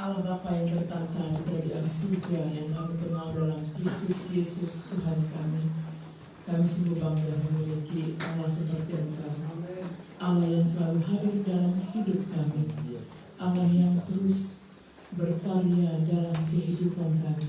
Allah Bapa yang bertata di kerajaan surga yang kami kenal dalam Kristus Yesus Tuhan kami. Kami sungguh bangga memiliki Allah seperti Engkau. Allah yang selalu hadir dalam hidup kami. Allah yang terus berkarya dalam kehidupan kami,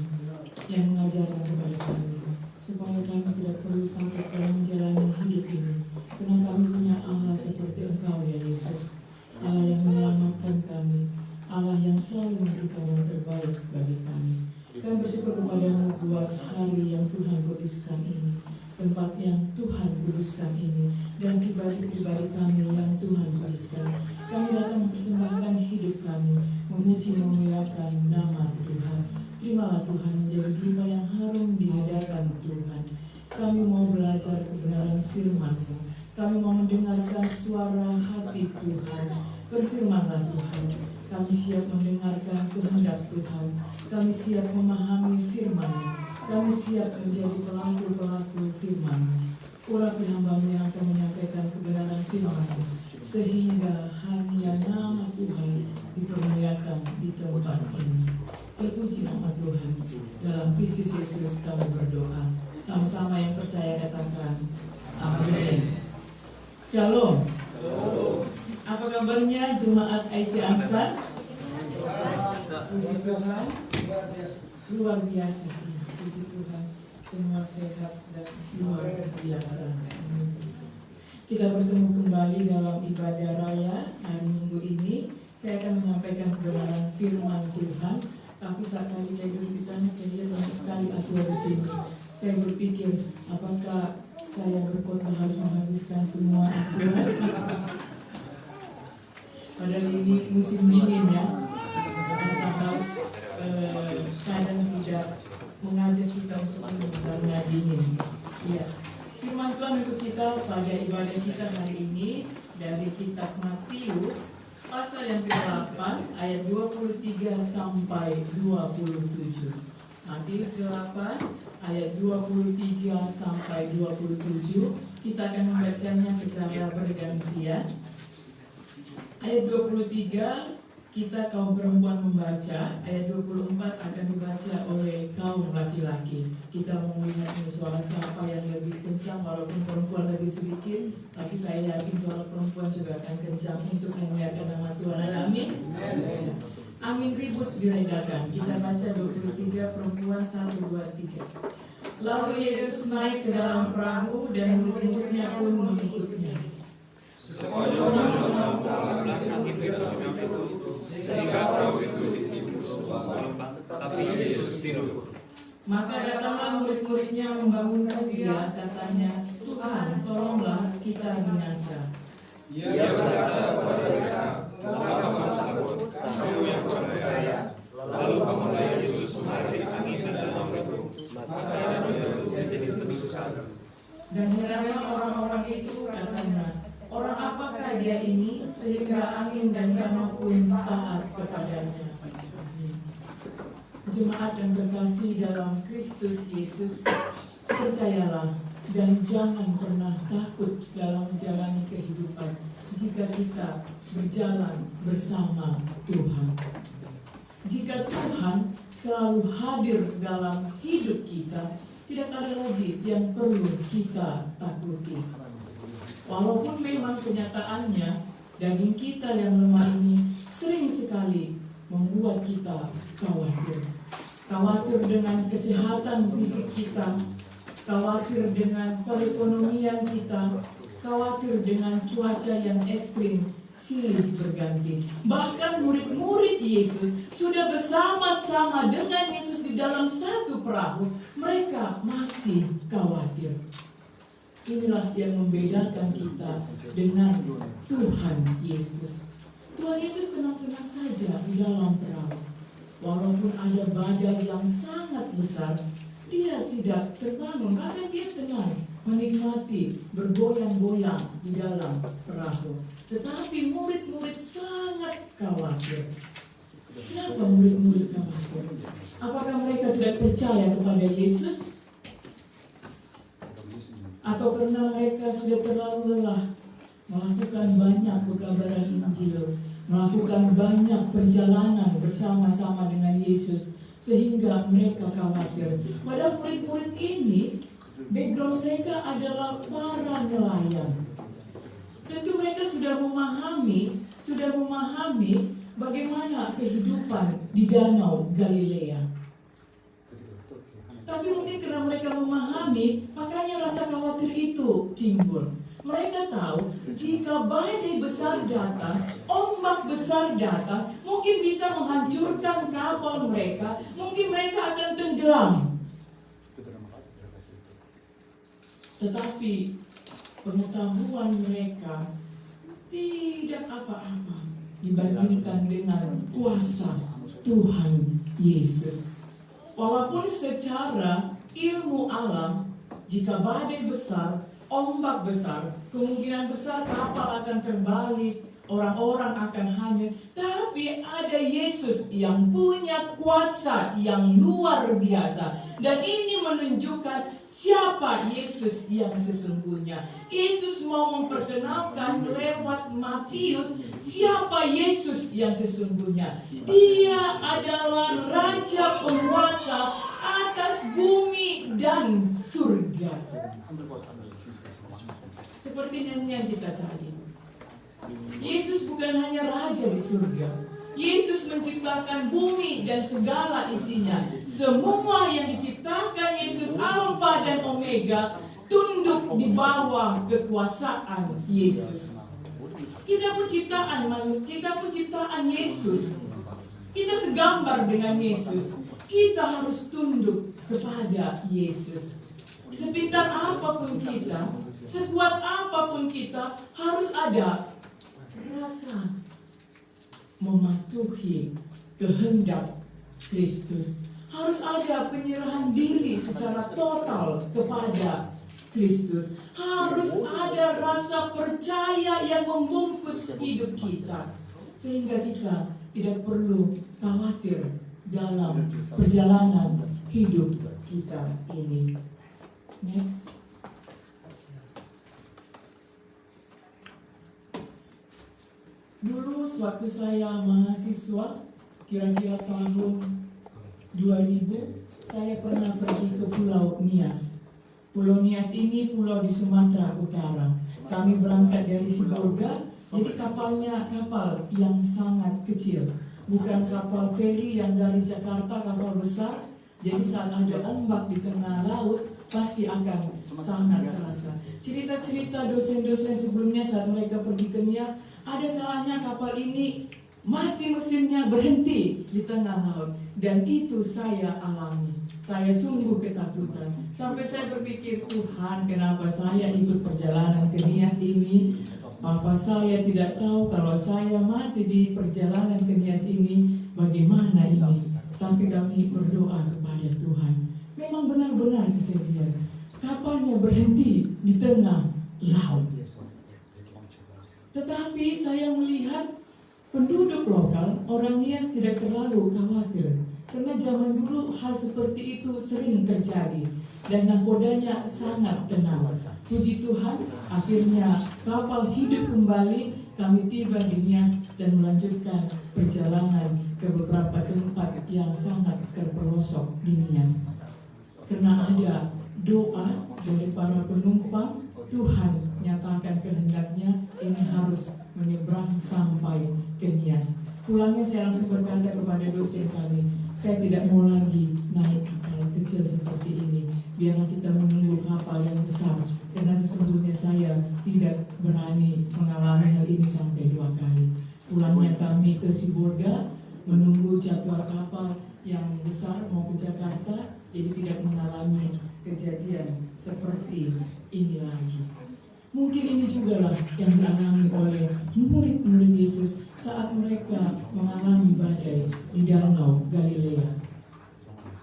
yang mengajarkan kepada kami supaya kami tidak perlu takut dalam menjalani hidup ini, karena kami punya Allah seperti Engkau ya Yesus. Allah yang menyelamatkan kami, Allah yang selalu memberikan yang terbaik bagi kami. Kami bersyukur kepadamu buat hari yang Tuhan kuduskan ini, tempat yang Tuhan kuduskan ini, dan pribadi-pribadi kami yang Tuhan kuduskan. Kami datang mempersembahkan hidup kami, memuji memuliakan nama Tuhan. Terimalah Tuhan menjadi dupa yang harum di hadapan Tuhan. Kami mau belajar kebenaran firman-Mu. Kami mau mendengarkan suara hati Tuhan. Berfirmanlah Tuhan. Kami siap mendengarkan kehendak Tuhan. Kami siap memahami firman-Mu. Kami siap menjadi pelaku-pelaku firman-Mu. Urapi hamba-Mu yang akan menyampaikan kebenaran firman-Mu, sehingga hanya nama Tuhan dipermuliakan di tempat ini. Terpuji nama Tuhan. Dalam Kristus Yesus kami berdoa. Sama-sama yang percaya katakan amin. Shalom. Apa kabarnya jemaat IC Ansar? Puji Tuhan. Luar biasa. Puji Tuhan. Semua sehat dan luar biasa. Kita bertemu kembali dalam ibadah raya hari Minggu ini. Saya akan menyampaikan kebenaran firman Tuhan. Tapi saat kali saya duduk di sana, saya lihat banyak sekali aturan di sini. Saya berpikir, apakah saya berkhotbah harus menghabiskan semua aturan? Padahal ini musim dingin ya. Rasa haus kadang tidak mengajak kita untuk minum karena dingin. Ya. Firman Tuhan untuk kita pada ibadah kita hari ini dari kitab Matius pasal yang ke-8 ayat 23 sampai 27. Matius 8 ayat 23 sampai 27. Kita akan membacanya secara bergantian. Ayat 23 kita kaum perempuan membaca, ayat 24 akan dibaca oleh kaum laki-laki. Kita mau melihat suara siapa yang lebih kencang, walaupun perempuan lebih sedikit, tapi saya yakin suara perempuan juga akan kencang untuk memuliakan nama Tuhan. Amin. Angin ribut diredakan. Kita baca 23 perempuan 1, 2, 3. Lalu Yesus naik ke dalam perahu dan murid-muridnya pun mengikutnya. Sehingga perahu itu ditimbun tapi Yesus tidur. Maka datanglah murid-muridnya membangunkan dia, katanya, Tuhan, tolonglah kita binasa. Ia berkata kepada mereka, mengapa kamu takut, kamu yang kurang percaya? Lalu bangunlah Yesus menarik angin dan danau itu, maka danau itu menjadi tedusan. Dan heranlah orang-orang itu, katanya, orang apakah dia ini sehingga angin dan danau pun taat kepadanya. Jemaat yang terkasih dalam Kristus Yesus, percayalah dan jangan pernah takut dalam menjalani kehidupan jika kita berjalan bersama Tuhan. Jika Tuhan selalu hadir dalam hidup kita, tidak ada lagi yang perlu kita takuti. Walaupun memang kenyataannya daging kita yang lemah ini sering sekali membuat kita khawatir. Khawatir dengan kesehatan fisik kita, khawatir dengan perekonomian kita, khawatir dengan cuaca yang ekstrim silih berganti. Bahkan murid-murid Yesus sudah bersama-sama dengan Yesus di dalam satu perahu, mereka masih khawatir. Inilah yang membedakan kita dengan Tuhan Yesus. Tuhan Yesus tenang-tenang saja di dalam perahu. Walaupun ada badai yang sangat besar, dia tidak terbangun, bahkan dia tenang, menikmati, bergoyang-goyang di dalam perahu. Tetapi murid-murid sangat khawatir. Kenapa murid-murid khawatir? Apakah mereka tidak percaya kepada Yesus? Atau karena mereka sudah terlalu lelah melakukan banyak pekabaran Injil, melakukan banyak perjalanan bersama-sama dengan Yesus, sehingga mereka khawatir. Padahal murid-murid ini, background mereka adalah para nelayan. Tentu mereka sudah memahami bagaimana kehidupan di Danau Galilea. Tapi mungkin karena mereka memahami, makanya rasa khawatir itu timbul. Mereka tahu jika badai besar datang, ombak besar datang, mungkin bisa menghancurkan kapal mereka, mungkin mereka akan tenggelam. Tetapi pengetahuan mereka tidak apa-apa dibandingkan dengan kuasa Tuhan Yesus. Walaupun secara ilmu alam, jika badai besar, ombak besar, kemungkinan besar kapal akan terbalik, orang-orang akan hanyut. Tapi ada Yesus yang punya kuasa yang luar biasa. Dan ini menunjukkan siapa Yesus yang sesungguhnya. Yesus mau memperkenalkan lewat Matius siapa Yesus yang sesungguhnya. Dia adalah Raja Penguasa atas bumi dan surga. Seperti nyanyian kita tadi. Yesus bukan hanya Raja di surga. Yesus menciptakan bumi dan segala isinya. Semua yang diciptakan Yesus, Alfa dan Omega, tunduk di bawah kekuasaan Yesus. Kita pun ciptaan Yesus. Kita segambar dengan Yesus. Kita harus tunduk kepada Yesus. Sepintar apapun kita, sekuat apapun kita, harus ada rasa mematuhi kehendak Kristus. Harus ada penyerahan diri secara total kepada Kristus. Harus ada rasa percaya yang membungkus hidup kita, sehingga kita tidak perlu khawatir dalam perjalanan hidup kita ini. Next. Dulu sewaktu saya mahasiswa, kira-kira tahun 2000, saya pernah pergi ke Pulau Nias. Pulau Nias ini pulau di Sumatera Utara. Kami berangkat dari Sibolga, jadi kapalnya kapal yang sangat kecil. Bukan kapal feri yang dari Jakarta, kapal besar. Jadi saat ada ombak di tengah laut, pasti akan sangat terasa. Cerita-cerita dosen-dosen sebelumnya saat mereka pergi ke Nias, ada kalanya kapal ini mati mesinnya, berhenti di tengah laut. Dan itu saya alami. Saya sungguh ketakutan. Sampai saya berpikir, Tuhan, kenapa saya ikut perjalanan ke Nias ini? Papa saya tidak tahu kalau saya mati di perjalanan ke Nias ini, bagaimana ini? Tapi kami berdoa kepada Tuhan. Memang benar-benar kejadian. Kapalnya berhenti di tengah laut. Tetapi saya melihat penduduk lokal, orang Nias tidak terlalu khawatir. Karena zaman dulu hal seperti itu sering terjadi. Dan nakodanya sangat tenang. Puji Tuhan, akhirnya kapal hidup kembali. Kami tiba di Nias dan melanjutkan perjalanan ke beberapa tempat yang sangat terpelosok di Nias. Karena ada doa dari para penumpang, Tuhan nyatakan kehendaknya ini harus menyeberang sampai ke Nias. Pulangnya saya langsung berkata kepada dosen kami, saya tidak mau lagi naik kapal kecil seperti ini. Biarlah kita menunggu kapal yang besar. Karena sesungguhnya saya tidak berani mengalami hal ini sampai 2 kali. Pulangnya kami ke Sibolga, menunggu jadwal kapal yang besar mau ke Jakarta, jadi tidak mengalami kejadian seperti ini lagi. Mungkin ini juga lah yang dialami oleh murid-murid Yesus saat mereka mengalami badai di Danau Galilea.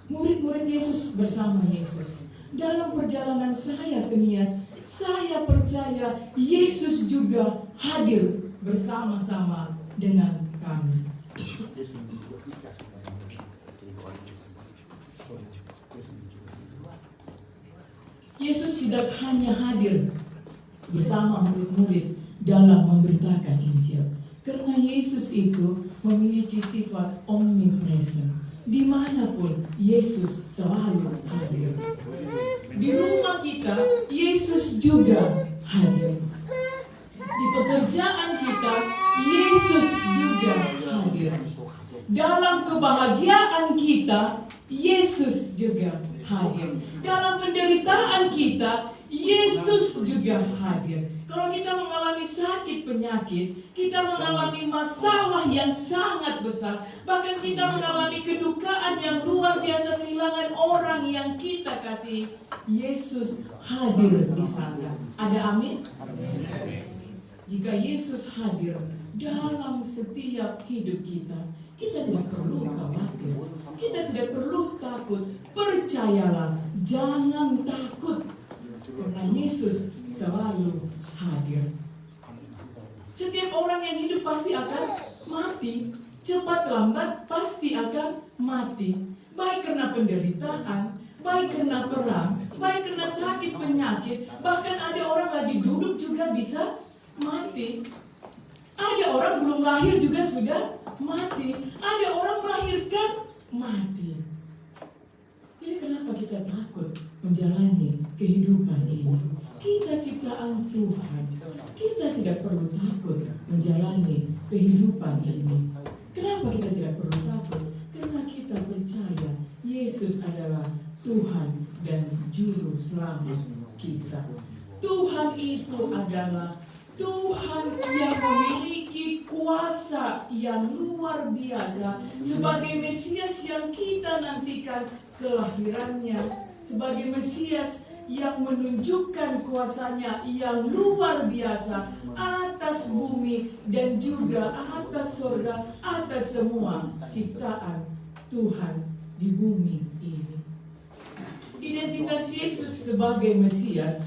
Murid-murid Yesus bersama Yesus. Dalam perjalanan saya ke Nias, saya percaya Yesus juga hadir bersama-sama dengan kami. Yesus tidak hanya hadir bersama murid-murid, dalam memberitakan Injil. Karena Yesus itu memiliki sifat omnipresent. Dimanapun Yesus selalu hadir. Di rumah kita Yesus juga hadir. Di pekerjaan kita Yesus juga hadir. Dalam kebahagiaan kita Yesus juga hadir. Dalam penderitaan kita Yesus juga hadir. Kalau kita mengalami sakit penyakit, kita mengalami masalah yang sangat besar, bahkan kita mengalami kedukaan yang luar biasa, kehilangan orang yang kita kasih, Yesus hadir di sana. Ada amin? Jika Yesus hadir dalam setiap hidup kita, kita tidak perlu khawatir, kita tidak perlu takut. Percayalah, jangan takut, karena Yesus selalu hadir. Setiap orang yang hidup pasti akan mati, cepat lambat pasti akan mati. Baik karena penderitaan, baik karena perang, baik karena sakit penyakit, bahkan ada orang lagi duduk juga bisa mati. Ada orang belum lahir juga sudah mati. Ada orang melahirkan mati. Jadi kenapa kita takut menjalani kehidupan ini? Kita ciptaan Tuhan. Kita tidak perlu takut menjalani kehidupan ini. Kenapa kita tidak perlu takut? Karena kita percaya Yesus adalah Tuhan dan Juru Selamat kita. Tuhan itu adalah Tuhan yang memiliki kuasa yang luar biasa. Sebagai Mesias yang kita nantikan kelahirannya, sebagai Mesias yang menunjukkan kuasanya yang luar biasa atas bumi dan juga atas surga, atas semua ciptaan Tuhan di bumi ini. Identitas Yesus sebagai Mesias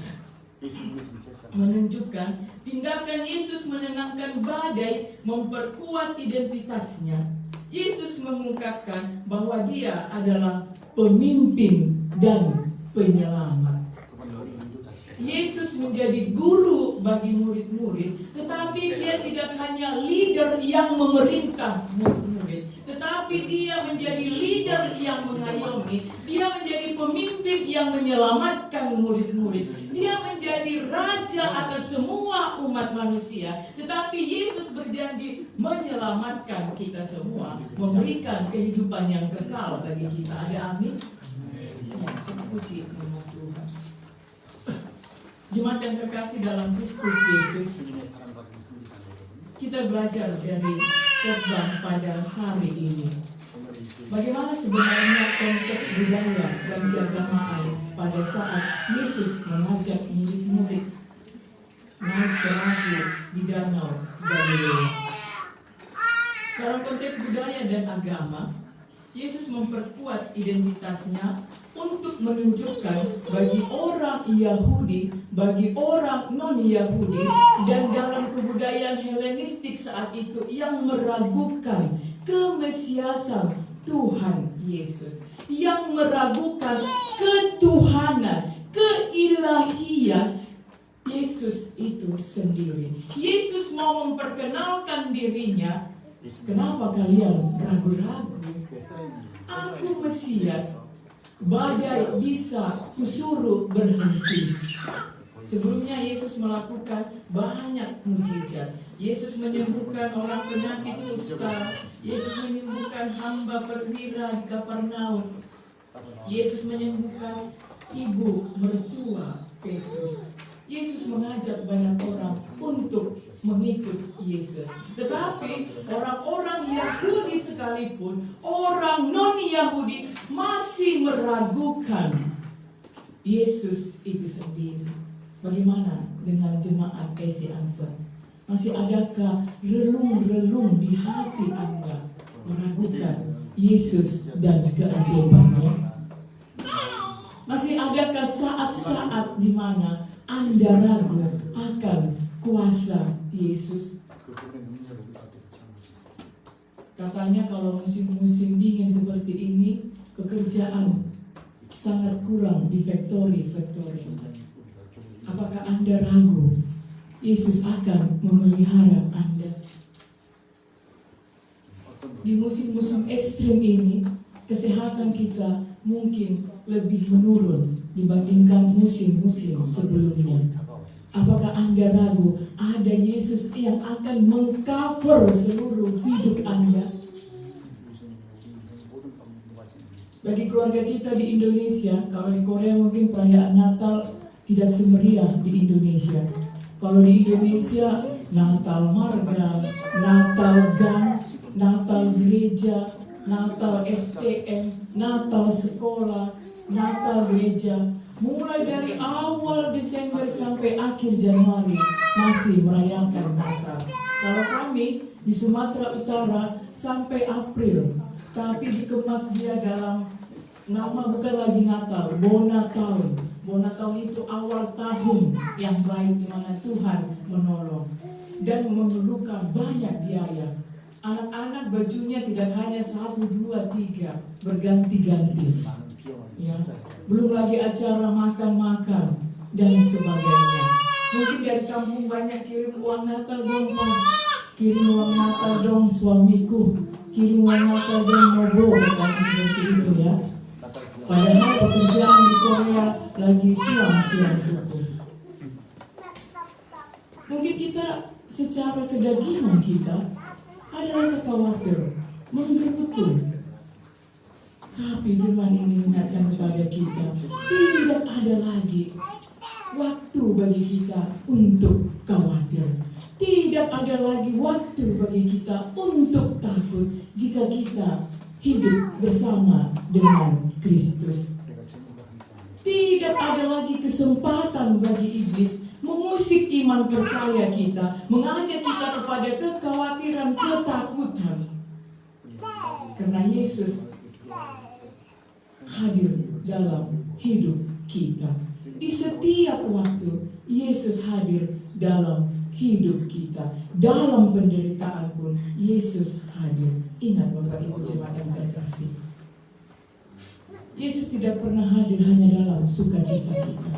menunjukkan tindakan Yesus menenangkan badai, memperkuat identitasnya. Yesus mengungkapkan bahwa dia adalah pemimpin dan penyelamat. Yesus menjadi guru bagi murid-murid, tetapi dia tidak hanya leader yang memerintah murid-murid, tetapi dia menjadi leader yang mengayomi, dia menjadi pemimpin yang menyelamatkan murid-murid, dia menjadi raja atas semua umat manusia, tetapi Yesus berjanji menyelamatkan kita semua, memberikan kehidupan yang kekal bagi kita. Ada amin? Saya puji nama Tuhan. Jemaat yang terkasih dalam Kristus Yesus, kita belajar dari khotbah pada hari ini. Bagaimana sebenarnya konteks budaya dan keagamaan pada saat Yesus mengajak murid-murid naik perahu di Danau Galilea. Dalam konteks budaya dan agama, Yesus memperkuat identitasnya untuk menunjukkan bagi orang Yahudi, bagi orang non-Yahudi, dan dalam kebudayaan Helenistik saat itu yang meragukan kemesiasan Tuhan Yesus, yang meragukan ketuhanan, keilahian Yesus itu sendiri. Yesus mau memperkenalkan dirinya. Kenapa kalian ragu-ragu? Aku Mesias, badai bisa kusuruh berhenti. Sebelumnya Yesus melakukan banyak mujizat. Yesus menyembuhkan orang penyakit kusta. Yesus menyembuhkan hamba perwira di Kapernaum. Yesus menyembuhkan ibu mertua Petrus. Yesus mengajak banyak orang untuk mengikut Yesus. Tetapi orang-orang Yahudi sekalipun, orang non-Yahudi masih meragukan Yesus itu sendiri. Bagaimana dengan jemaat Esi Ansar? Masih adakah relung-relung di hati Anda meragukan Yesus dan keajaibannya? Masih adakah saat-saat di mana Anda ragu akan kuasa Yesus? Katanya kalau musim-musim dingin seperti ini, pekerjaan sangat kurang di factory. Apakah Anda ragu Yesus akan memelihara Anda. Di musim-musim ekstrim ini, kesehatan kita mungkin lebih menurun dibandingkan musim-musim sebelumnya. Apakah Anda ragu ada Yesus yang akan mengcover seluruh hidup Anda? Bagi keluarga kita di Indonesia, kalau di Korea mungkin perayaan Natal tidak semeriah di Indonesia. Kalau di Indonesia, Natal marga, Natal gang, Natal gereja, Natal STM, Natal sekolah, Natal gereja. Mulai dari awal Desember sampai akhir Januari masih merayakan Natal. Kalau kami di Sumatera Utara sampai April, tapi dikemas dia dalam nama bukan lagi Natal, Bona Tahun. Bona Tahun itu awal tahun yang baik di mana Tuhan menolong dan memerlukan banyak biaya. Anak-anak bajunya tidak hanya 1, 2, 3, berganti-ganti. Ya. Belum lagi acara makan-makan dan sebagainya. Mungkin dari kampung banyak kirim uang Natal dong Pak, kirim uang Natal dong suamiku, kirim uang Natal dong Nobo, dan seperti itu ya. Padahal pekerjaan di Korea lagi siang-siang hukum. Mungkin kita secara kedagingan kita ada rasa khawatir, menggerutu. Tapi firman ini mengingatkan kepada kita, tidak ada lagi waktu bagi kita untuk khawatir. Tidak ada lagi waktu bagi kita untuk takut jika kita hidup bersama dengan Kristus. Tidak ada lagi kesempatan bagi iblis mengusik iman percaya kita, mengajak kita kepada kekhawatiran, ketakutan. Karena Yesus hadir dalam hidup kita. Di setiap waktu Yesus hadir dalam hidup kita. Dalam penderitaan pun Yesus hadir. Ingat Bapak Ibu jemaat yang terkasih, Yesus tidak pernah hadir hanya dalam sukacita kita,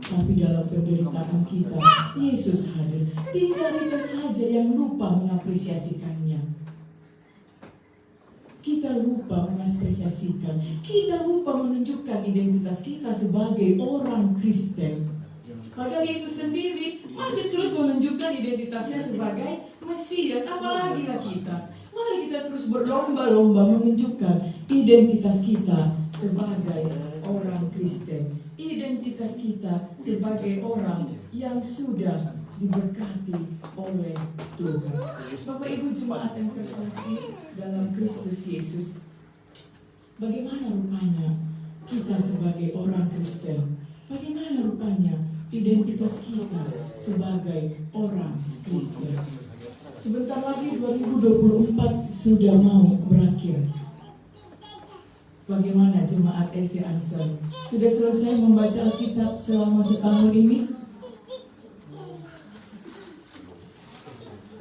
tapi dalam penderitaan kita Yesus hadir. Tinggal kita saja yang lupa mengapresiasikannya. Kita lupa mengapresiasikan, kita lupa menunjukkan identitas kita sebagai orang Kristen. Padahal Yesus sendiri masih terus menunjukkan identitasnya sebagai Mesias. Apalagi lah kita. Mari kita terus berlomba-lomba menunjukkan identitas kita sebagai orang Kristen. Identitas kita sebagai orang yang sudah diberkati oleh Tuhan. Bapak Ibu jemaat yang terkasih dalam Kristus Yesus, bagaimana rupanya kita sebagai orang Kristen? Bagaimana rupanya identitas kita sebagai orang Kristen? Sebentar lagi 2024 sudah mau berakhir. Bagaimana jemaat EC Ansel? Sudah selesai membaca Alkitab selama setahun ini?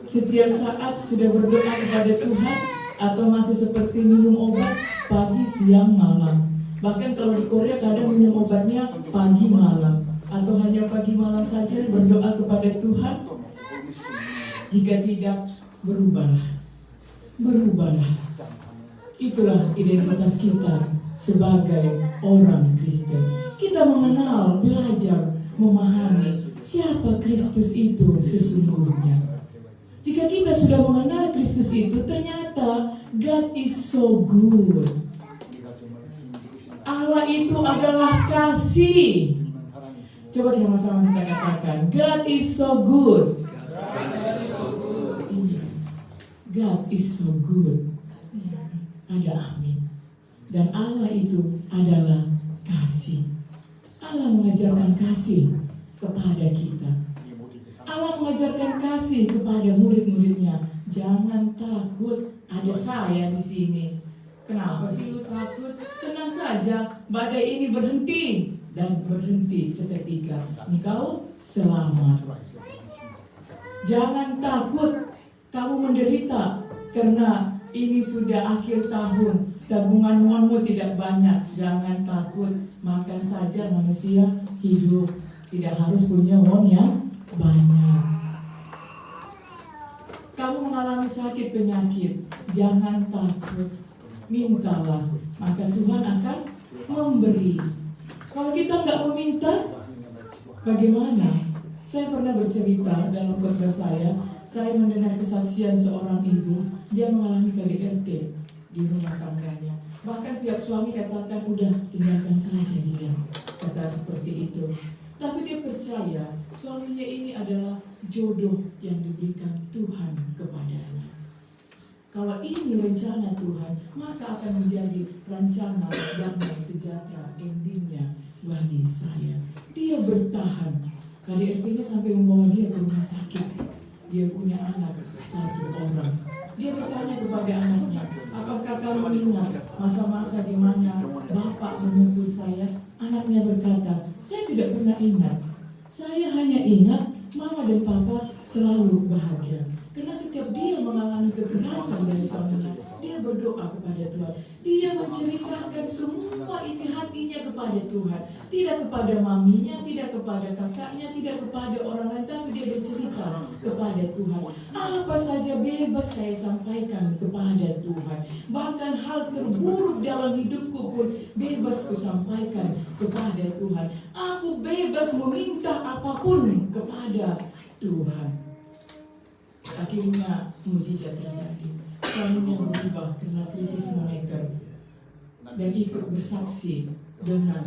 Setiap saat sudah berdoa kepada Tuhan atau masih seperti minum obat pagi, siang, malam? Bahkan kalau di Korea kadang minum obatnya pagi malam, atau hanya pagi malam saja berdoa kepada Tuhan. Jika tidak, berubahlah. Itulah identitas kita sebagai orang Kristen. Kita mengenal, belajar, memahami siapa Kristus itu sesungguhnya. Jika kita sudah mengenal Kristus itu, ternyata God is so good. Allah itu adalah kasih. Coba kita sama-sama kita katakan, God is so good. God is so good. Ada amin. Dan Allah itu adalah kasih. Allah mengajarkan kasih kepada kita. Allah mengajarkan kasih kepada murid-muridnya. Jangan takut, ada saya di sini. Kenapa sih lu takut? Tenang saja, badai ini berhenti dan berhenti seketika. Engkau selamat. Jangan takut kamu menderita karena ini sudah akhir tahun. Tabungan uangmu tidak banyak. Jangan takut, makan saja, manusia hidup. Tidak harus punya uang yang banyak. kamu mengalami sakit penyakit, jangan takut, mintalah, maka Tuhan akan memberi. Kalau kita nggak meminta, bagaimana? Saya pernah bercerita dalam khotbah saya mendengar kesaksian seorang ibu, dia mengalami KDRT di rumah tangganya. Bahkan pihak suami katakan, udah tinggalkan saja dia, kata seperti itu. Tapi dia percaya suaminya ini adalah jodoh yang diberikan Tuhan kepadanya. Kalau ini rencana Tuhan, maka akan menjadi rancangan damai sejahtera endingnya bagi saya. Dia bertahan. KDRT-nya sampai membawa dia ke rumah sakit. Dia punya anak 1 orang. Dia bertanya kepada anaknya, apakah kamu ingat masa-masa di mana Bapak memukul saya? Anaknya berkata, saya tidak pernah ingat. Saya hanya ingat Mama dan Papa selalu bahagia. Karena setiap dia mengalami kekerasan dari suaminya, dia berdoa kepada Tuhan. Dia menceritakan semua isi hatinya kepada Tuhan. Tidak kepada maminya, tidak kepada kakaknya, tidak kepada orang lain, tapi dia bercerita kepada Tuhan. Apa saja bebas saya sampaikan kepada Tuhan. Bahkan hal terburuk dalam hidupku pun bebas kusampaikan kepada Tuhan. Aku bebas meminta apapun kepada Tuhan. Akhirnya mujizat terjadi. Suaminya berubah karena krisis moneter dan ikut bersaksi dengan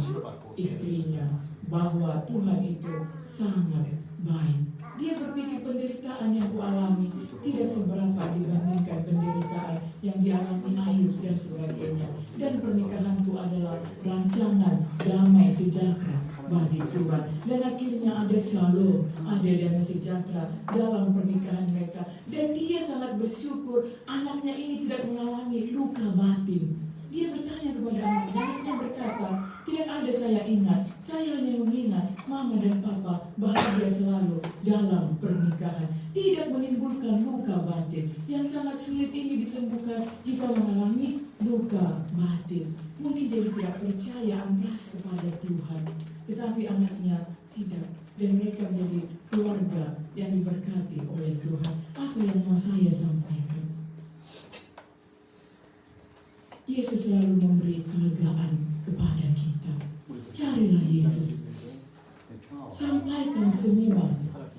istrinya bahwa Tuhan itu sangat baik. Dia berpikir penderitaan yang kualami tidak seberapa dibandingkan penderitaan yang dialami Ayub dan sebagainya. Dan pernikahanku adalah rancangan damai sejahtera bagi Tuhan. Dan akhirnya ada shalom, ada damai sejahtera dalam pernikahan mereka. Dan dia sangat bersyukur anaknya ini tidak mengalami luka batin. Dia bertanya kepada anaknya berkata, tidak ada saya ingat, saya hanya mengingat Mama dan Papa bahagia selalu dalam pernikahan. Tidak menimbulkan luka batin. Yang sangat sulit ini disembuhkan jika mengalami luka batin. Mungkin jadi tidak percaya antras kepada Tuhan. Tetapi anaknya tidak. Dan mereka menjadi keluarga yang diberkati oleh Tuhan. Apa yang mau saya sampaikan? Yesus selalu memberi kelegaan kepada kita. Carilah Yesus. Sampaikan semua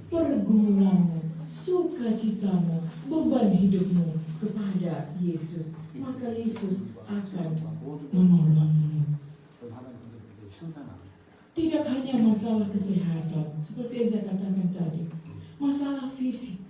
pergumulanmu, sukacitamu, beban hidupmu kepada Yesus. Maka Yesus akan menolongmu. Tidak hanya masalah kesehatan, seperti yang saya katakan tadi, masalah fisik,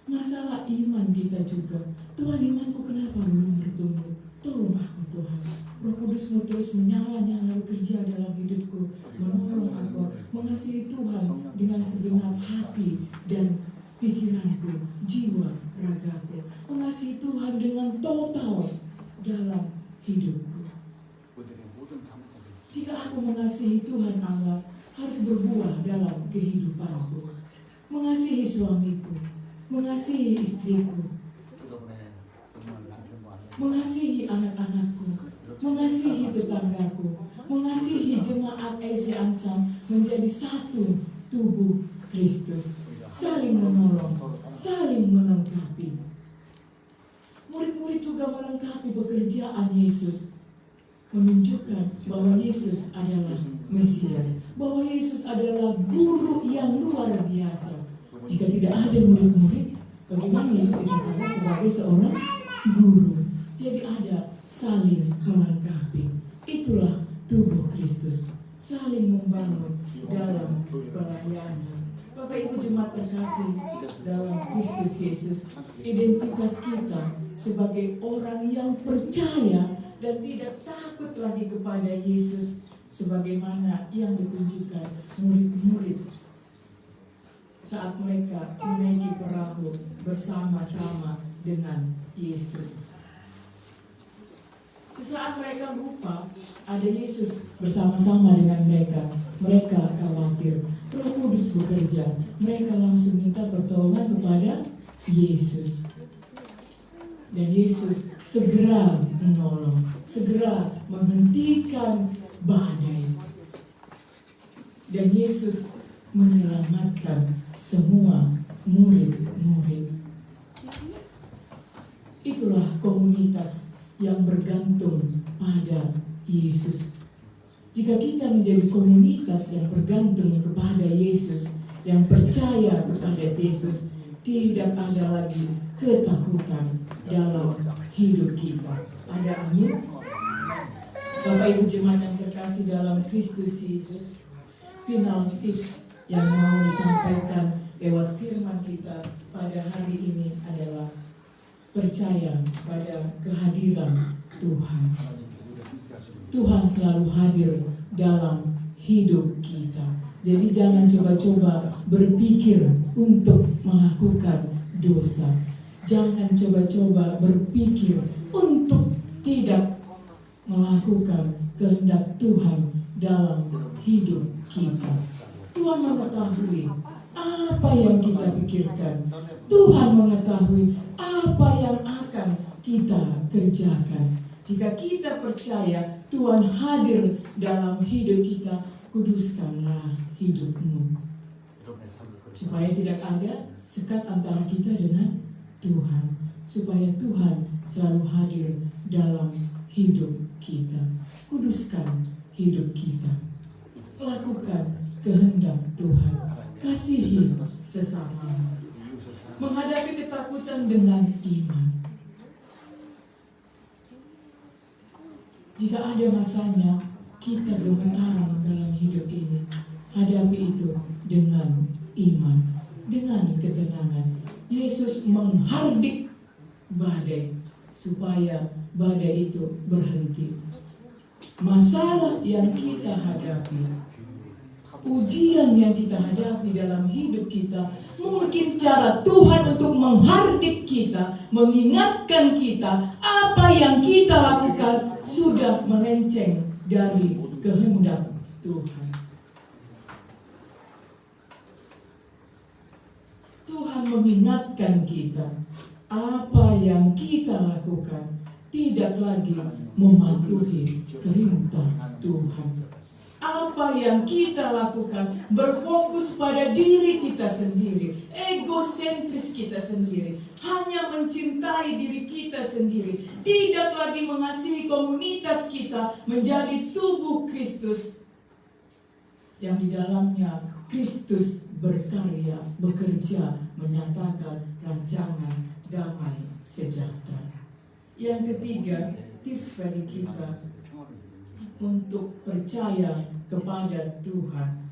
masalah iman kita juga. Tuhan, imanku kenapa belum bertumbuh? Tolong aku Tuhan. Roh Kudus-Mu terus menyala-nyala bekerja dalam hidupku, menolong aku mengasihi Tuhan dengan segenap hati dan pikiranku, jiwa, ragaku. Mengasihi Tuhan dengan total dalam hidupku. Jika aku mengasihi Tuhan Allah, harus berbuah dalam kehidupanku. Mengasihi suamiku, mengasihi istriku, mengasihi anak-anakku, mengasihi tetanggaku, mengasihi jemaat EC Ansam menjadi satu tubuh Kristus, saling menolong, saling melengkapi. Murid-murid juga melengkapi pekerjaan Yesus, menunjukkan bahwa Yesus adalah Mesias, bahwa Yesus adalah guru yang luar biasa. Jika tidak ada murid-murid, bagaimana Yesus dikatakan sebagai seorang guru? Jadi ada saling melengkapi. Itulah tubuh Kristus, saling membangun dalam pelayanan. Bapak Ibu jemaat terkasih dalam Kristus Yesus, identitas kita sebagai orang yang percaya dan tidak takut lagi kepada Yesus, sebagaimana yang ditunjukkan murid-murid saat mereka menaiki perahu bersama-sama dengan Yesus. Sesaat mereka lupa ada Yesus bersama-sama dengan mereka. Mereka khawatir. Roh Kudus bekerja. Mereka langsung minta pertolongan kepada Yesus. Dan Yesus segera menolong, segera menghentikan badai. Dan Yesus menyelamatkan semua murid-murid. Itulah komunitas yang bergantung pada Yesus. Jika kita menjadi komunitas yang bergantung kepada Yesus, yang percaya kepada Yesus, tidak ada lagi ketakutan dalam hidup kita. Ada amin? Bapak Ibu jemaat yang terkasih dalam Kristus Yesus, final tips yang mau disampaikan lewat firman kita pada hari ini adalah percaya pada kehadiran Tuhan. Tuhan selalu hadir dalam hidup kita. Jadi jangan coba-coba berpikir untuk melakukan dosa. Jangan coba-coba berpikir untuk tidak melakukan kehendak Tuhan dalam hidup kita. Tuhan mengetahui apa yang kita pikirkan. Tuhan mengetahui apa yang akan kita kerjakan. Jika kita percaya Tuhan hadir dalam hidup kita, kuduskanlah hidupmu. Supaya tidak ada sekat antara kita dengan Tuhan. Supaya Tuhan selalu hadir dalam hidup kita. Kuduskan hidup kita. Lakukan kehendak Tuhan. Kasihi sesama. Menghadapi ketakutan dengan iman. Jika ada masanya kita gemetaran dalam hidup ini, hadapi itu dengan iman, dengan ketenangan. Yesus menghardik badai supaya badai itu berhenti. Masalah yang kita hadapi, ujian yang kita hadapi dalam hidup kita, mungkin cara Tuhan untuk menghardik kita, mengingatkan kita apa yang kita lakukan sudah melenceng dari kehendak Tuhan. Tuhan mengingatkan kita apa yang kita lakukan tidak lagi mematuhi perintah Tuhan. Apa yang kita lakukan berfokus pada diri kita sendiri, egosentris kita sendiri, hanya mencintai diri kita sendiri, tidak lagi mengasihi komunitas kita menjadi tubuh Kristus yang di dalamnya Kristus berkarya, bekerja, menyatakan rancangan damai sejahtera. Yang ketiga, tips bagi kita untuk percaya kepada Tuhan,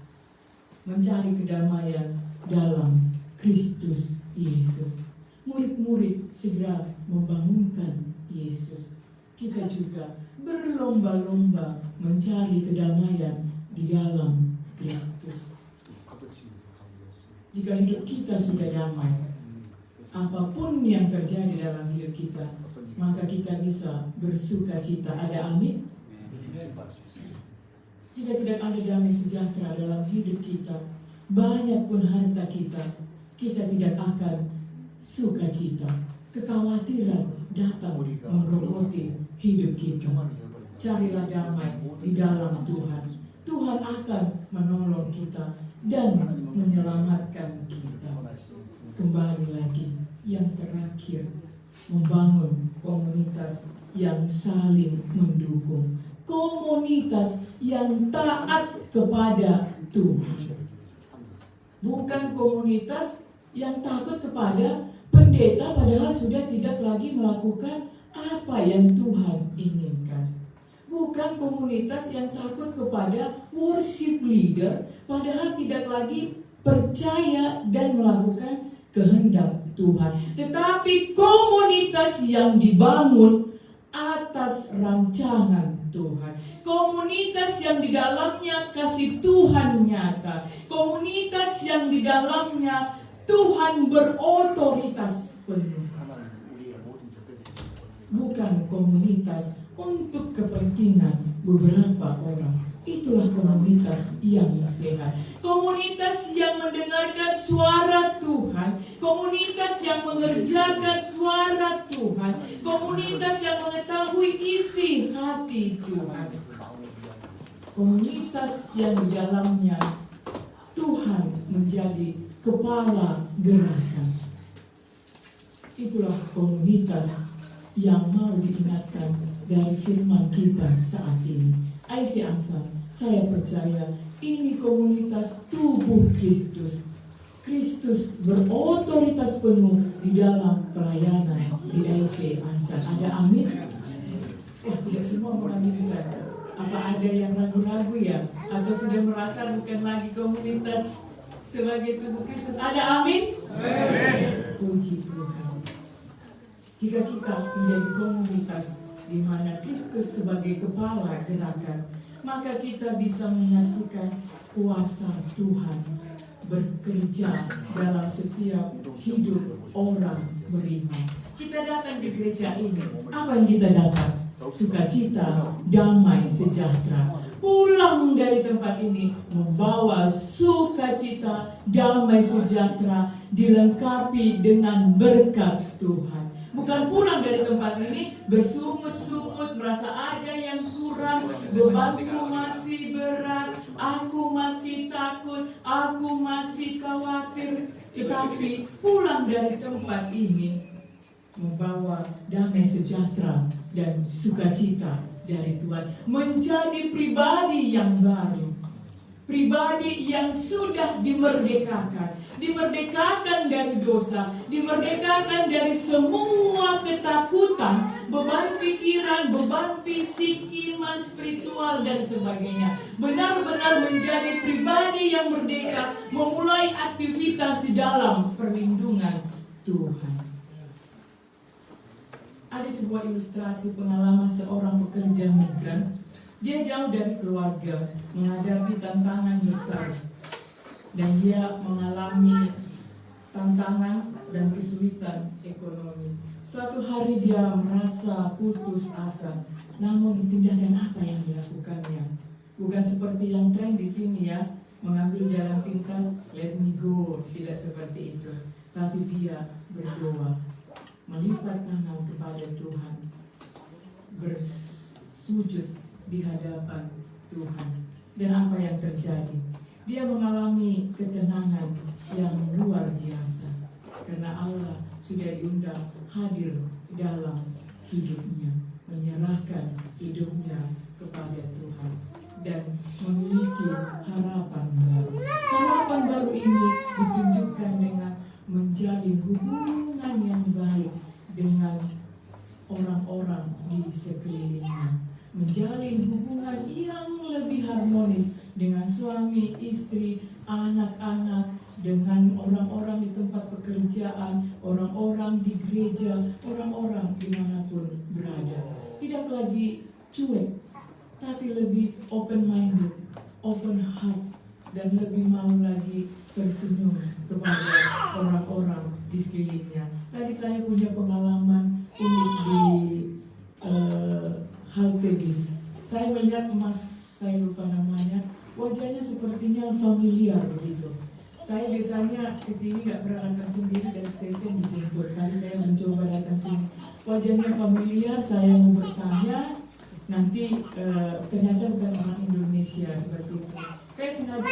mencari kedamaian dalam Kristus Yesus. Murid-murid segera membangunkan Yesus. Kita juga berlomba-lomba mencari kedamaian di dalam Kristus. Jika hidup kita sudah damai, apapun yang terjadi dalam hidup kita, maka kita bisa bersuka cita. Ada amin? Jika tidak ada damai sejahtera dalam hidup kita, banyak pun harta kita, kita tidak akan sukacita. Kekhawatiran datang menggerogoti hidup kita. Carilah damai di dalam Tuhan. Tuhan akan menolong kita dan menyelamatkan kita. Kembali lagi, yang terakhir, membangun komunitas yang saling mendukung. Komunitas yang taat kepada Tuhan. Bukan komunitas yang takut kepada pendeta padahal sudah tidak lagi melakukan apa yang Tuhan inginkan. Bukan komunitas yang takut kepada worship leader padahal tidak lagi percaya dan melakukan kehendak Tuhan. Tetapi komunitas yang dibangun atas rancangan Tuhan. Komunitas yang di dalamnya kasih Tuhan nyata. Komunitas yang di dalamnya Tuhan berotoritas penuh. Bukan komunitas untuk kepentingan beberapa orang. Itulah komunitas yang sehat. Komunitas yang mendengarkan suara Tuhan. Komunitas yang mengerjakan suara Tuhan. Komunitas yang mengetahui isi hati Tuhan. Komunitas yang di dalamnya Tuhan menjadi kepala gerakan. Itulah komunitas yang mau diingatkan dari firman kita saat ini. Aisi Ansar, saya percaya ini komunitas tubuh Kristus. Kristus berotoritas penuh di dalam pelayanan di IC Ansar. Ada amin? Wah, tidak semua mengaminkan. Apa ada yang ragu-ragu ya? Atau sudah merasa bukan lagi komunitas sebagai tubuh Kristus? Ada amin? Amin. Puji Tuhan. Jika kita menjadi komunitas di mana Kristus sebagai kepala gerakan, maka kita bisa menyaksikan kuasa Tuhan bekerja dalam setiap hidup orang beriman. Kita datang ke gereja ini, apa yang kita dapat? Sukacita, damai, sejahtera. Pulang dari tempat ini membawa sukacita, damai, sejahtera, dilengkapi dengan berkat Tuhan. Bukan pulang dari tempat ini bersungut-sungut, merasa ada yang kurang, bebanku masih berat, aku masih takut, aku masih khawatir. Tetapi pulang dari tempat ini membawa damai, sejahtera, dan sukacita dari Tuhan. Menjadi pribadi yang baru, pribadi yang sudah dimerdekakan dari dosa, dimerdekakan dari semua ketakutan, beban pikiran, beban fisik, iman, spiritual, dan sebagainya. Benar-benar menjadi pribadi yang merdeka, memulai aktivitas di dalam perlindungan Tuhan. Ada sebuah ilustrasi pengalaman seorang pekerja migran. Dia jauh dari keluarga, menghadapi tantangan besar, dan dia mengalami tantangan dan kesulitan ekonomi. Suatu hari dia merasa putus asa, namun tindakan apa yang dilakukannya? Bukan seperti yang tren di sini ya, mengambil jalan pintas, let me go, tidak seperti itu. Tapi dia berdoa, melipat tangan kepada Tuhan, bersujud di hadapan Tuhan. Dan apa yang terjadi? Dia mengalami ketenangan yang luar biasa karena Allah sudah diundang hadir dalam hidupnya, menyerahkan hidupnya kepada Tuhan dan memiliki harapan baru. Harapan baru ini ditunjukkan dengan menjalin hubungan yang baik dengan orang-orang di sekelilingnya, menjalin hubungan yang lebih harmonis dengan suami, istri, anak-anak, dengan orang-orang di tempat pekerjaan, orang-orang di gereja, orang-orang dimanapun berada. Tidak lagi cuek, tapi lebih open-minded, open heart, dan lebih mau lagi tersenyum kepada orang-orang di sekelilingnya. Tadi saya punya pengalaman unik di halte bis. Saya melihat Mas, saya lupa namanya, wajahnya sepertinya familiar begitu. Saya biasanya ke sini nggak pernah datang sendiri, dari stasiun dijemput. Kali saya mencoba datang sini, wajahnya familiar. Saya mau bertanya, nanti ternyata bukan orang Indonesia seperti itu. Saya sengaja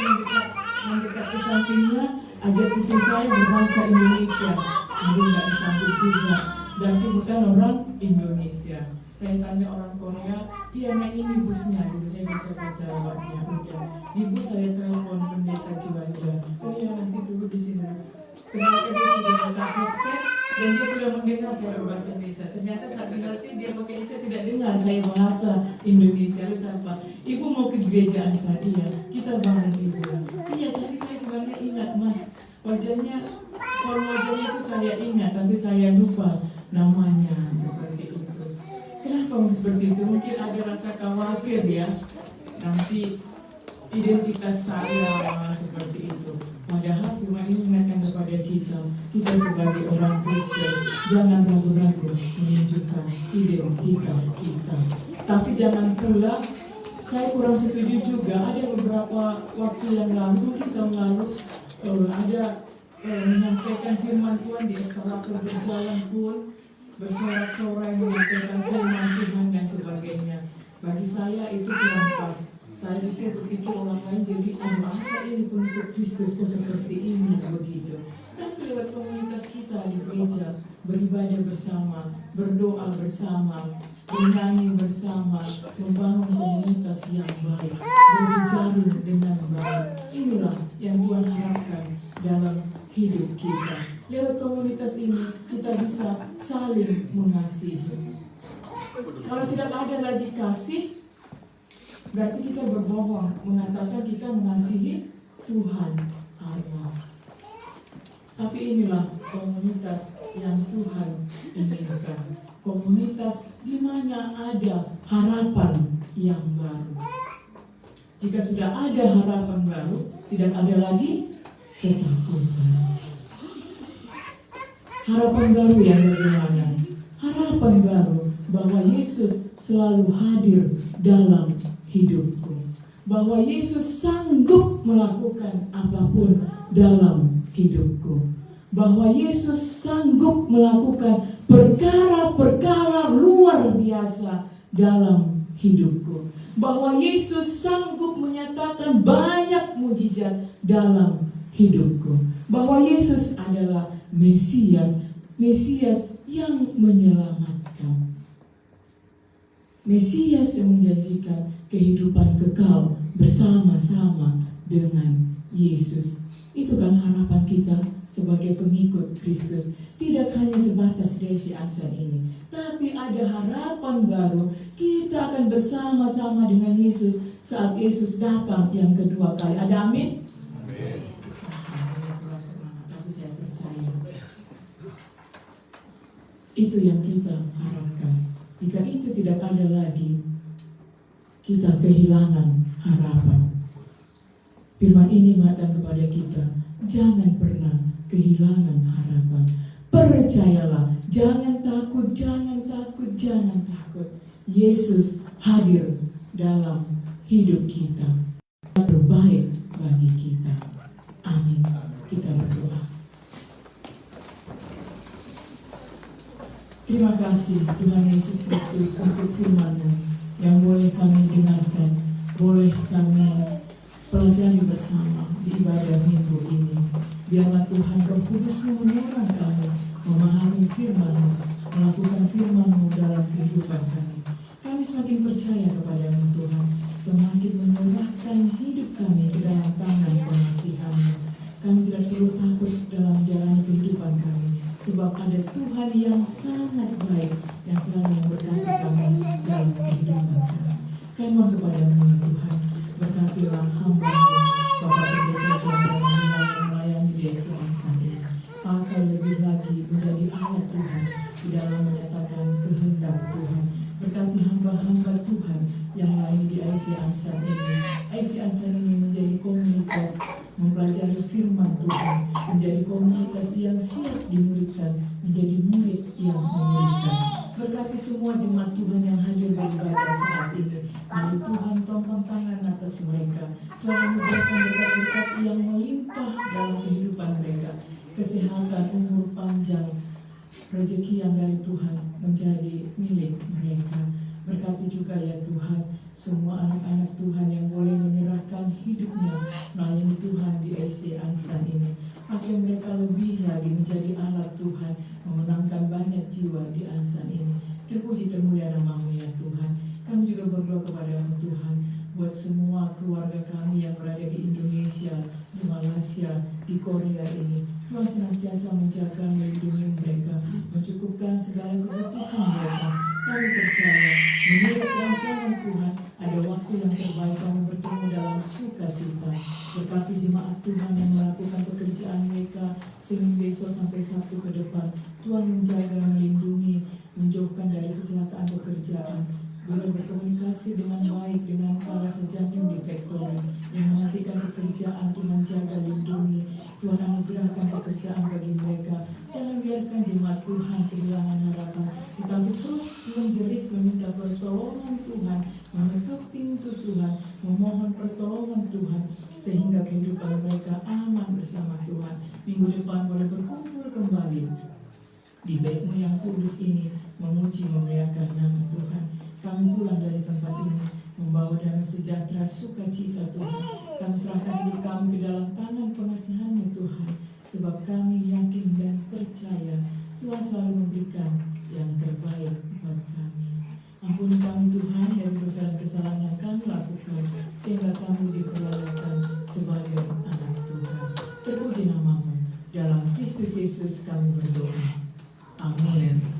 mendekat ke sampingnya, ajak putri saya berbahasa Indonesia. Namun nggak disambut juga, berarti bukan orang Indonesia. Saya tanya orang Korea, iya naik ini busnya gitu. Saya baca-baca lewatnya. Udah di bus saya telepon pendeta Juanda. Oh ya, nanti tunggu di sini. Ternyata dia sudah pakai headset dan dia sudah mendengar saya berbahasa Indonesia. Ternyata saat mengerti dia pakai headset tidak dengar saya bahasa Indonesia. Lalu siapa? Ibu mau ke gereja saya? Iya. Kita bangun ibu. Iya, tadi saya sebenarnya ingat Mas. Wajahnya, kalau wajahnya itu saya ingat, tapi saya lupa namanya seperti itu. Kenapa seperti itu? Mungkin ada rasa khawatir ya, nanti identitas saya seperti itu. Padahal firman ini mengingatkan kepada kita sebagai orang Kristen, jangan ragu-ragu menunjukkan identitas kita. Tapi jangan pula, saya kurang setuju juga, ada beberapa waktu yang lalu, mungkin tahun lalu, ada menyampaikan firman Tuhan di eskalator berjalan pun, bersorak-sorai menyampaikan firman Tuhan dan sebagainya. Bagi saya itu kurang pas. Saya justru berpikir orang lain jadi apa ini pengikut Kristus kok seperti ini begitu. Tapi lewat komunitas kita di gereja, beribadah bersama, berdoa bersama, bernyanyi bersama, membangun komunitas yang baik, berjejaring dengan baik. Inilah yang Tuhan harapkan dalam hidup kita. Lewat komunitas ini kita bisa saling mengasihi. Kalau tidak ada lagi kasih, berarti kita berbohong mengatakan kita mengasihi Tuhan Allah. Tapi inilah komunitas yang Tuhan inginkan. Komunitas di mana ada harapan yang baru. Jika sudah ada harapan baru, tidak ada lagi ketakutan. Harapan baru yang bagaimana? Harapan baru bahwa Yesus selalu hadir dalam hidupku. Bahwa Yesus sanggup melakukan apapun dalam hidupku. Bahwa Yesus sanggup melakukan perkara-perkara luar biasa dalam hidupku. Bahwa Yesus sanggup menyatakan banyak mujizat dalam hidupku. Bahwa Yesus adalah Mesias yang menyelamatkan. Mesias yang menjanjikan kehidupan kekal bersama-sama dengan Yesus. Itu kan harapan kita sebagai pengikut Kristus. Tidak hanya sebatas Desi Aksan ini, tapi ada harapan baru. Kita akan bersama-sama dengan Yesus saat Yesus datang yang kedua kali. Ada amin? Amin. Tapi saya percaya itu yang kita harapkan. Jika itu tidak ada lagi, kita kehilangan harapan. Firman ini mengatakan kepada kita, jangan pernah kehilangan harapan. Percayalah, jangan takut, jangan takut, jangan takut. Yesus hadir dalam hidup kita. Terbaik bagi kita. Amin. Kita berdoa. Terima kasih Tuhan Yesus Kristus untuk firman-Mu yang boleh kami dengarkan, boleh kami pelajari bersama di ibadah minggu ini. Biarlah Tuhan Roh Kudus-Mu menolong kami memahami firman-Mu, melakukan firman-Mu dalam kehidupan kami. Kami semakin percaya kepada-Mu Tuhan, semakin menyerahkan hidup kami ke dalam tangan pengasihan-Mu. Kami tidak perlu takut dalam menjalani kehidupan kami, sebab ada Tuhan yang sangat baik yang selalu memberkati kami dalam kehidupan kami. Kami mohon kepada-Mu ya Tuhan, berkatilah hamba-Mu, Bapak Pendeta John yang melayani di SDA ini. Pakai lebih lagi menjadi alat Tuhan di dalam menyatakan kehendak Tuhan. Berkati hamba-hamba Tuhan yang lain di IC Ansan ini. IC Ansan ini menjadi komunitas mempelajari firman Tuhan, menjadi komunitas yang siap dimuridkan, menjadi murid yang memuridkan. Berkati semua jemaat Tuhan yang hadir beribadah saat ini. Mari Tuhan tumpang tangan atas mereka. Tuhan memberikan berkat-berkat yang melimpah dalam kehidupan mereka. Kesehatan, umur panjang, rezeki yang dari Tuhan menjadi milik mereka. Berkati juga ya Tuhan semua anak-anak Tuhan yang boleh menyerahkan hidupnya melayani Tuhan di IC Ansan ini. Pakai mereka lebih lagi menjadi alat Tuhan, memenangkan banyak jiwa di Ansan ini. Terpuji termulia nama-Mu ya Tuhan. Kami juga berdoa kepada-Mu Tuhan, buat semua keluarga kami yang berada di Indonesia, di Malaysia, di Korea ini. Tuhan senantiasa menjaga, melindungi mereka, mencukupkan segala kebutuhan mereka. Kami percaya, menurut rancangan Tuhan, ada waktu yang terbaik kami bertemu dalam sukacita. Berkati jemaat Tuhan yang melakukan pekerjaan mereka Senin besok sampai Sabtu ke depan. Tuhan menjaga, melindungi, menjauhkan dari kecelakaan pekerjaan. Boleh berkomunikasi dengan baik dengan para sejanjang di factory yang menantikan pekerjaan. Tuhan jaga, lindungi. Tuhan anugerahkan pekerjaan bagi mereka. Jangan biarkan jemaat Tuhan kehilangan harapan. Tetapi terus menjerit meminta pertolongan Tuhan, mengetuk pintu Tuhan, memohon pertolongan Tuhan, sehingga kehidupan mereka aman bersama Tuhan. Minggu depan boleh berkumpul kembali di bait-Mu yang kudus ini, memuji memuliakan nama Tuhan. Kami pulang dari tempat ini membawa damai sejahtera, sukacita Tuhan. Kami serahkan hidup kami ke dalam tangan pengasihan-Mu Tuhan. sebab kami yakin dan percaya Tuhan selalu memberikan yang terbaik buat kami. Ampuni kami Tuhan dari dosa dan kesalahan yang kami lakukan, sehingga kami diperlakukan sebagai anak Tuhan. Terpuji namamu, dalam Kristus Yesus kami berdoa. Amin.